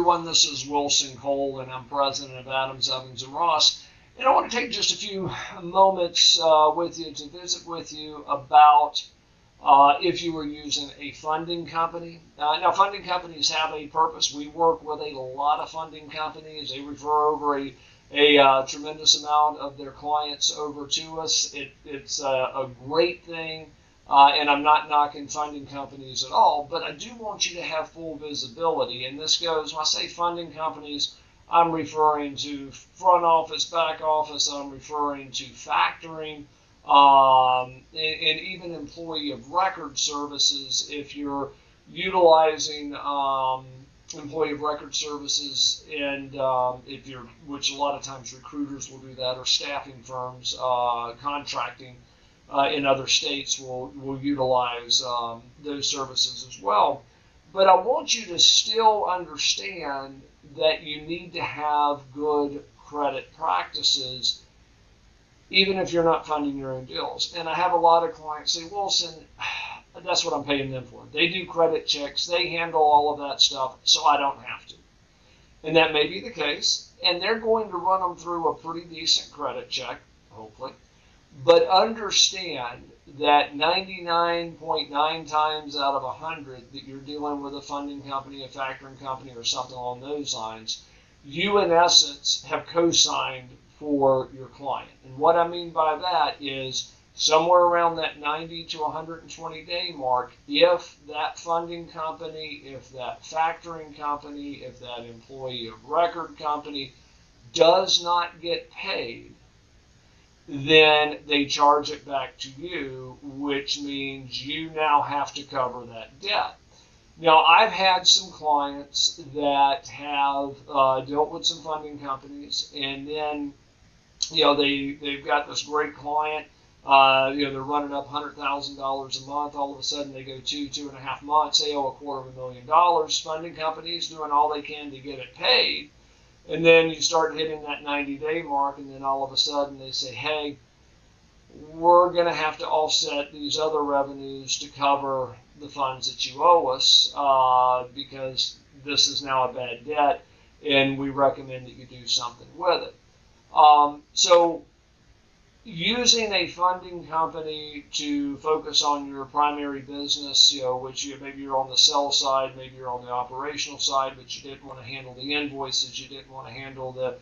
everyone. This is Wilson Cole, and I'm president of Adams, Evans, and Ross. And I want to take just a few moments with you to visit with you about if you were using a funding company. Now, funding companies have a purpose. We work with a lot of funding companies. They refer over a tremendous amount of their clients over to us. It's a great thing. And I'm not knocking funding companies at all, but I do want you to have full visibility. And this goes, when I say funding companies, I'm referring to front office, back office, I'm referring to factoring, and even employee of record services. If you're utilizing employee of record services, and if you're, which a lot of times recruiters will do that, or staffing firms, contracting, in other states will utilize those services as well. But I want you to still understand that you need to have good credit practices, even if you're not funding your own deals. And I have a lot of clients say, Wilson, that's what I'm paying them for. They do credit checks. They handle all of that stuff, so I don't have to. And that may be the case. And they're going to run them through a pretty decent credit check, hopefully. But understand that 99.9 times out of 100 that you're dealing with a funding company, a factoring company, or something along those lines, you in essence have co-signed for your client. And what I mean by that is somewhere around that 90 to 120 day mark, if that funding company, if that factoring company, if that employee of record company does not get paid, then they charge it back to you, which means you now have to cover that debt. Now, I've had some clients that have dealt with some funding companies, and then, they've got this great client, they're running up $100,000 a month. All of a sudden, they go 2.5 months, they owe $250,000. Funding companies doing all they can to get it paid. And then you start hitting that 90-day mark, and then all of a sudden they say, hey, we're going to have to offset these other revenues to cover the funds that you owe us because this is now a bad debt, and we recommend that you do something with it. So using a funding company to focus on your primary business, which maybe you're on the sales side, maybe you're on the operational side, but you didn't want to handle the invoices, you didn't want to handle the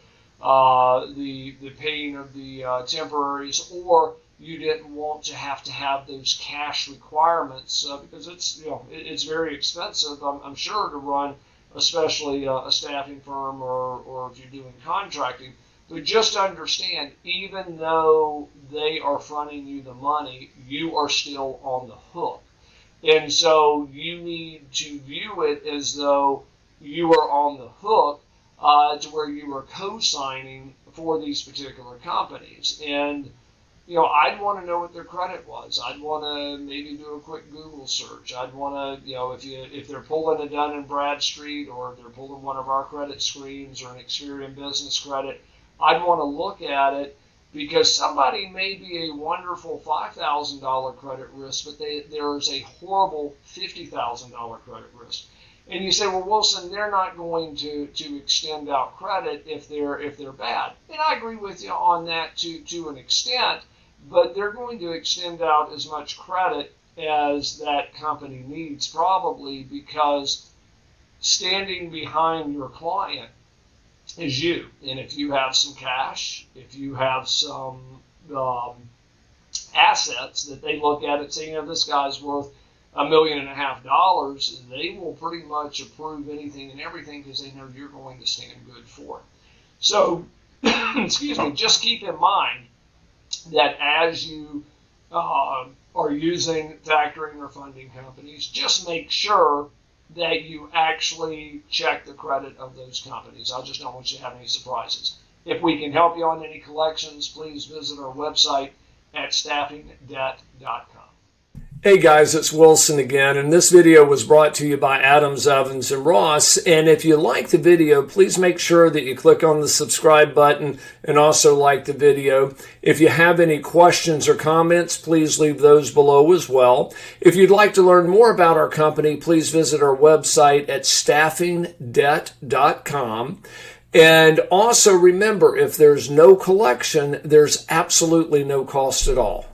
paying of the temporaries, or you didn't want to have those cash requirements because it's very expensive, I'm sure, to run, especially a staffing firm or if you're doing contracting. But just understand, even though they are fronting you the money, you are still on the hook. And so you need to view it as though you are on the hook to where you are co-signing for these particular companies. And, I'd want to know what their credit was. I'd want to maybe do a quick Google search. I'd want to, if they're pulling a Dun & Bradstreet, or if they're pulling one of our credit screens or an Experian Business Credit, I'd want to look at it, because somebody may be a wonderful $5,000 credit risk, but there's a horrible $50,000 credit risk. And you say, well, Wilson, they're not going to extend out credit if they're bad. And I agree with you on that to an extent, but they're going to extend out as much credit as that company needs, probably because standing behind your client is you. And if you have some cash, if you have some assets that they look at and say, this guy's worth $1.5 million, they will pretty much approve anything and everything because they know you're going to stand good for it. So, excuse me, just keep in mind that as you are using factoring or funding companies, just make sure that you actually check the credit of those companies. I just don't want you to have any surprises. If we can help you on any collections, please visit our website at staffingdebt.com. Hey guys, it's Wilson again, and this video was brought to you by Adams, Evans, and Ross. And if you like the video, please make sure that you click on the subscribe button and also like the video. If you have any questions or comments, please leave those below as well. If you'd like to learn more about our company, please visit our website at staffingdebt.com. And also remember, if there's no collection, there's absolutely no cost at all.